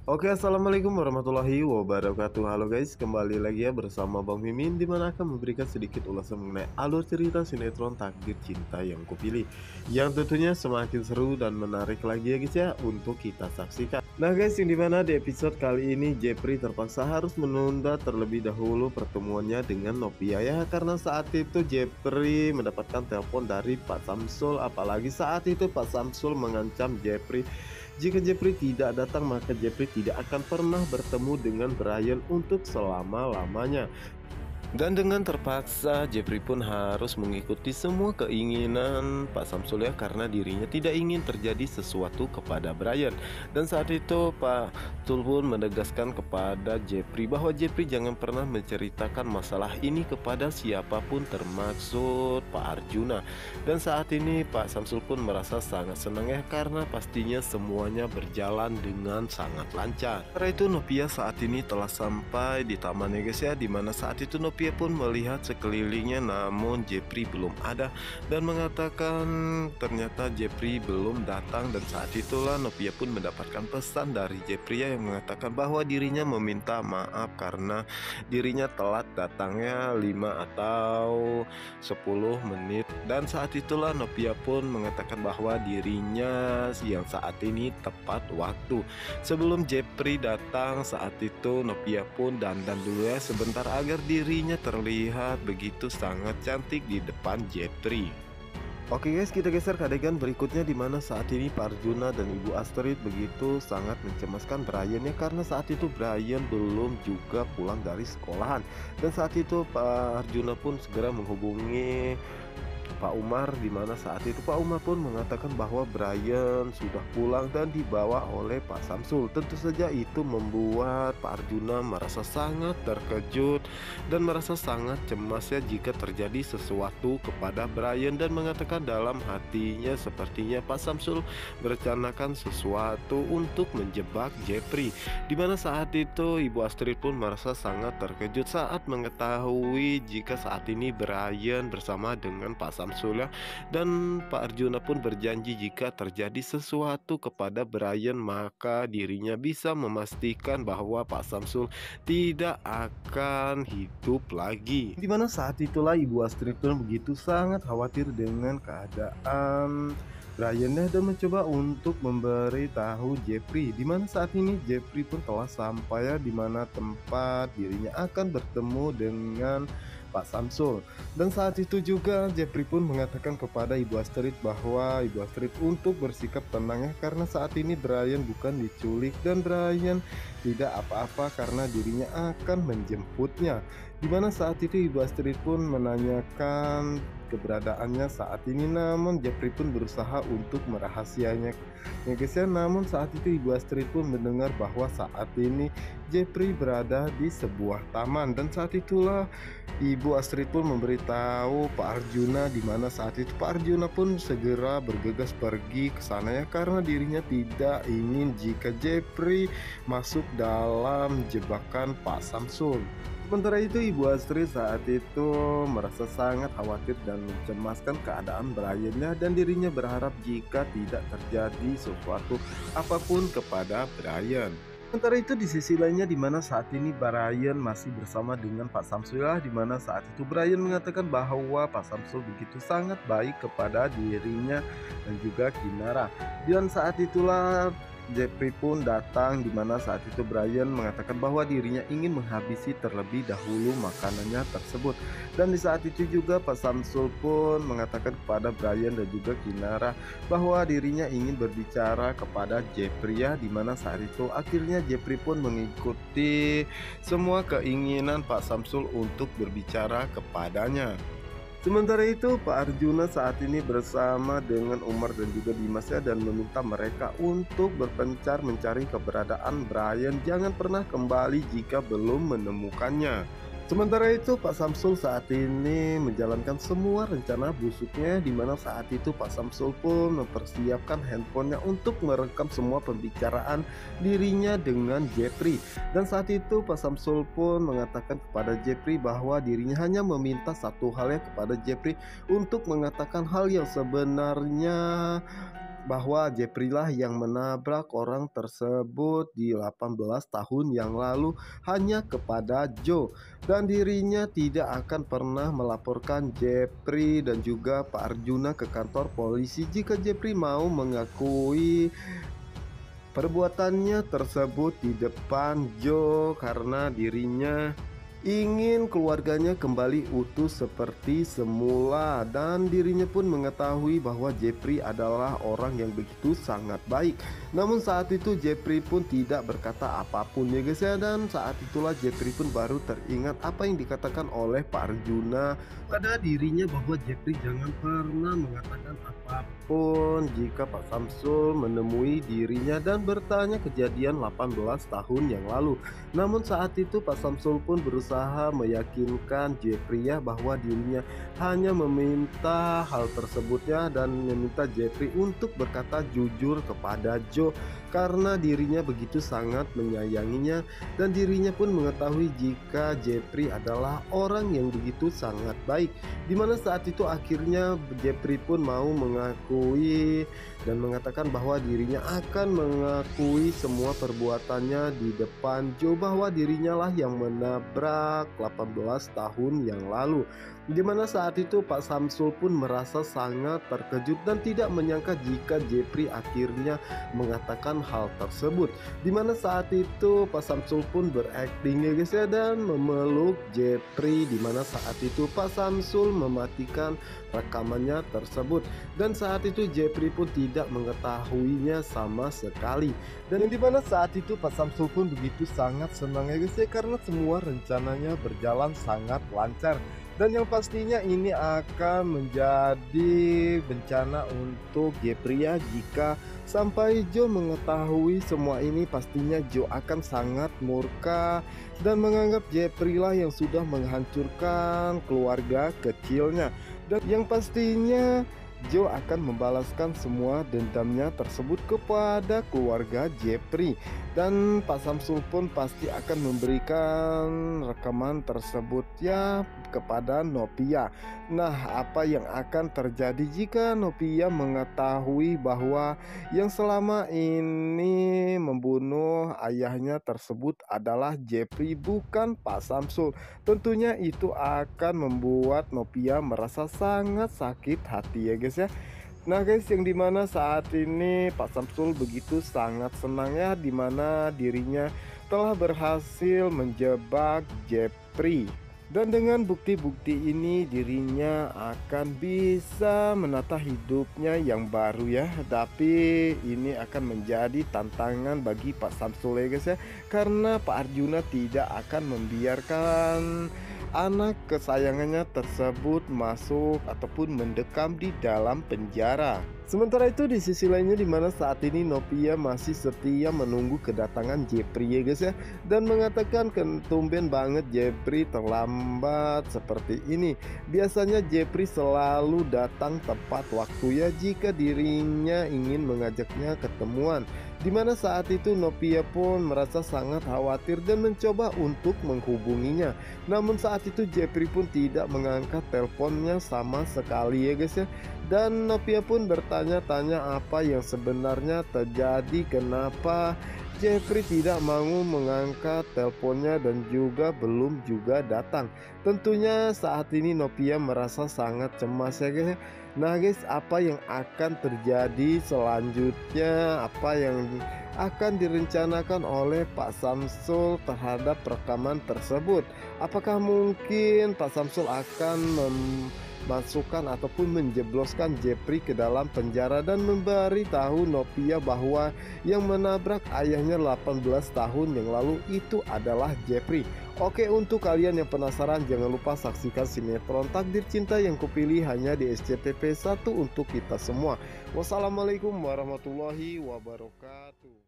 Oke, assalamualaikum warahmatullahi wabarakatuh. Halo guys, kembali lagi ya bersama Bang Mimin, di mana akan memberikan sedikit ulasan mengenai alur cerita sinetron Takdir Cinta yang Kupilih, yang tentunya semakin seru dan menarik lagi ya guys ya untuk kita saksikan. Nah guys, yang dimana di episode kali ini Jepri terpaksa harus menunda terlebih dahulu pertemuannya dengan Novia ya, karena saat itu Jepri mendapatkan telepon dari Pak Samsul, apalagi saat itu Pak Samsul mengancam Jepri jika Jeffrey tidak datang, maka Jeffrey tidak akan pernah bertemu dengan Brian untuk selama-lamanya. Dan dengan terpaksa, Jeffrey pun harus mengikuti semua keinginan Pak Samsul ya, karena dirinya tidak ingin terjadi sesuatu kepada Brian. Dan saat itu Pak Samsul pun menegaskan kepada Jeffrey bahwa Jeffrey jangan pernah menceritakan masalah ini kepada siapapun, termasuk Pak Arjuna. Dan saat ini Pak Samsul pun merasa sangat senang ya, karena pastinya semuanya berjalan dengan sangat lancar. Karena itu Novia saat ini telah sampai di taman ya guys ya, dimana saat itu Novia pun melihat sekelilingnya, namun Jeffrey belum ada dan mengatakan ternyata Jeffrey belum datang. Dan saat itulah Novia pun mendapatkan pesan dari Jeffrey yang mengatakan bahwa dirinya meminta maaf karena dirinya telat datangnya 5 atau 10 menit. Dan saat itulah Novia pun mengatakan bahwa dirinya yang saat ini tepat waktu. Sebelum Jeffrey datang, saat itu Novia pun dandan dulu ya sebentar agar dirinya terlihat begitu sangat cantik di depan Jeffrey. Oke guys, kita geser ke adegan berikutnya, di mana saat ini Pak Arjuna dan Ibu Astrid begitu sangat mencemaskan Brian ya, karena saat itu Brian belum juga pulang dari sekolahan. Dan saat itu Pak Arjuna pun segera menghubungi Pak Umar, di mana saat itu Pak Umar pun mengatakan bahwa Brian sudah pulang dan dibawa oleh Pak Samsul. Tentu saja itu membuat Pak Arjuna merasa sangat terkejut dan merasa sangat cemas ya jika terjadi sesuatu kepada Brian, dan mengatakan dalam hatinya sepertinya Pak Samsul merencanakan sesuatu untuk menjebak Jeffrey. Di mana saat itu Ibu Astrid pun merasa sangat terkejut saat mengetahui jika saat ini Brian bersama dengan Pak Samsul ya. Dan Pak Arjuna pun berjanji jika terjadi sesuatu kepada Brian, maka dirinya bisa memastikan bahwa Pak Samsul tidak akan hidup lagi. Dimana saat itulah Ibu Astrid pun begitu sangat khawatir dengan keadaan Brian dan mencoba untuk memberitahu Jeffrey, di mana saat ini Jeffrey pun telah sampai ya, di mana tempat dirinya akan bertemu dengan Pak Samsul. Dan saat itu juga Jeffrey pun mengatakan kepada Ibu Astrid bahwa Ibu Astrid untuk bersikap tenang ya, karena saat ini Brian bukan diculik dan Brian tidak apa-apa karena dirinya akan menjemputnya. Dimana saat itu Ibu Astrid pun menanyakan keberadaannya saat ini, namun Jeffrey pun berusaha untuk merahasianya ya guys ya. Namun saat itu Ibu Astrid pun mendengar bahwa saat ini Jeffrey berada di sebuah taman, dan saat itulah Ibu Astrid pun memberitahu Pak Arjuna, di mana saat itu Pak Arjuna pun segera bergegas pergi ke sana ya, karena dirinya tidak ingin jika Jeffrey masuk dalam jebakan Pak Samsul. Sementara itu Ibu Astrid saat itu merasa sangat khawatir dan mencemaskan keadaan Brian dan dirinya berharap jika tidak terjadi sesuatu apapun kepada Brian. Sementara itu di sisi lainnya, di mana saat ini Brian masih bersama dengan Pak Samsul, di mana saat itu Brian mengatakan bahwa Pak Samsul begitu sangat baik kepada dirinya dan juga Kinara. Dan saat itulah Jeffrey pun datang, di mana saat itu Brian mengatakan bahwa dirinya ingin menghabisi terlebih dahulu makanannya tersebut. Dan di saat itu juga Pak Samsul pun mengatakan kepada Brian dan juga Kinara bahwa dirinya ingin berbicara kepada Jeffrey ya, di mana saat itu akhirnya Jeffrey pun mengikuti semua keinginan Pak Samsul untuk berbicara kepadanya. Sementara itu Pak Arjuna saat ini bersama dengan Umar dan juga Dimas ya, dan meminta mereka untuk berpencar mencari keberadaan Brian, jangan pernah kembali jika belum menemukannya. Sementara itu Pak Samsul saat ini menjalankan semua rencana busuknya, di mana saat itu Pak Samsul pun mempersiapkan handphonenya untuk merekam semua pembicaraan dirinya dengan Jeffrey. Dan saat itu Pak Samsul pun mengatakan kepada Jeffrey bahwa dirinya hanya meminta satu hal ya kepada Jeffrey, untuk mengatakan hal yang sebenarnya bahwa Jepri lah yang menabrak orang tersebut di 18 tahun yang lalu hanya kepada Joe, dan dirinya tidak akan pernah melaporkan Jepri dan juga Pak Arjuna ke kantor polisi jika Jepri mau mengakui perbuatannya tersebut di depan Joe, karena dirinya ingin keluarganya kembali utuh seperti semula, dan dirinya pun mengetahui bahwa Jepri adalah orang yang begitu sangat baik. Namun saat itu Jepri pun tidak berkata apapun ya guys ya, dan saat itulah Jepri pun baru teringat apa yang dikatakan oleh Pak Arjuna pada dirinya, bahwa Jepri jangan pernah mengatakan apapun jika Pak Samsul menemui dirinya dan bertanya kejadian 18 tahun yang lalu. Namun saat itu Pak Samsul pun berusaha meyakinkan Jepri ya, bahwa dirinya hanya meminta hal tersebutnya dan meminta Jepri untuk berkata jujur kepada Joe, karena dirinya begitu sangat menyayanginya, dan dirinya pun mengetahui jika Jepri adalah orang yang begitu sangat baik. Dimana saat itu akhirnya Jepri pun mau mengakui dan mengatakan bahwa dirinya akan mengakui semua perbuatannya di depan Joe, bahwa dirinya lah yang menabrak 18 tahun yang lalu. Dimana saat itu Pak Samsul pun merasa sangat terkejut dan tidak menyangka jika Jepri akhirnya mengatakan hal tersebut. Dimana saat itu Pak Samsul pun berakting ya guys ya, dan memeluk Jepri. Dimana saat itu Pak Samsul mematikan rekamannya tersebut, dan saat itu Jepri pun tidak mengetahuinya sama sekali. Dan dimana saat itu Pak Samsul pun begitu sangat senang ya guys ya, karena semua rencananya berjalan sangat lancar. Dan yang pastinya ini akan menjadi bencana untuk Jepri ya, jika sampai Joe mengetahui semua ini. Pastinya Joe akan sangat murka dan menganggap Jepri lah yang sudah menghancurkan keluarga kecilnya. Dan yang pastinya Joe akan membalaskan semua dendamnya tersebut kepada keluarga Jepri, dan Pak Samsul pun pasti akan memberikan rekaman tersebut ya kepada Nopia. Nah, apa yang akan terjadi jika Nopia mengetahui bahwa yang selama ini membunuh ayahnya tersebut adalah Jepri, bukan Pak Samsul? Tentunya itu akan membuat Nopia merasa sangat sakit hati ya guys ya. Nah guys, yang dimana saat ini Pak Samsul begitu sangat senang ya, dimana dirinya telah berhasil menjebak Jepri. Dan dengan bukti-bukti ini dirinya akan bisa menata hidupnya yang baru ya. Tapi ini akan menjadi tantangan bagi Pak Samsul ya guys ya, karena Pak Arjuna tidak akan membiarkan anak kesayangannya tersebut masuk ataupun mendekam di dalam penjara. Sementara itu di sisi lainnya, dimana saat ini Nopia masih setia menunggu kedatangan Jepri ya guys ya, dan mengatakan tumben banget Jepri terlambat seperti ini. Biasanya Jepri selalu datang tepat waktu ya jika dirinya ingin mengajaknya ketemuan. Dimana saat itu Nopia pun merasa sangat khawatir dan mencoba untuk menghubunginya. Namun saat itu Jepri pun tidak mengangkat teleponnya sama sekali ya guys ya. Dan Nopia pun bertanya-tanya apa yang sebenarnya terjadi, kenapa Jepri tidak mau mengangkat teleponnya dan juga belum juga datang. Tentunya saat ini Nopia merasa sangat cemas ya guys. Nah guys, apa yang akan terjadi selanjutnya, apa yang akan direncanakan oleh Pak Samsul terhadap rekaman tersebut? Apakah mungkin Pak Samsul akan memasukkan ataupun menjebloskan Jepri ke dalam penjara dan memberitahu Nopia bahwa yang menabrak ayahnya 18 tahun yang lalu itu adalah Jepri? Oke, untuk kalian yang penasaran, jangan lupa saksikan sinetron Takdir Cinta yang kupilih hanya di SCTV 1 untuk kita semua. Wassalamualaikum warahmatullahi wabarakatuh.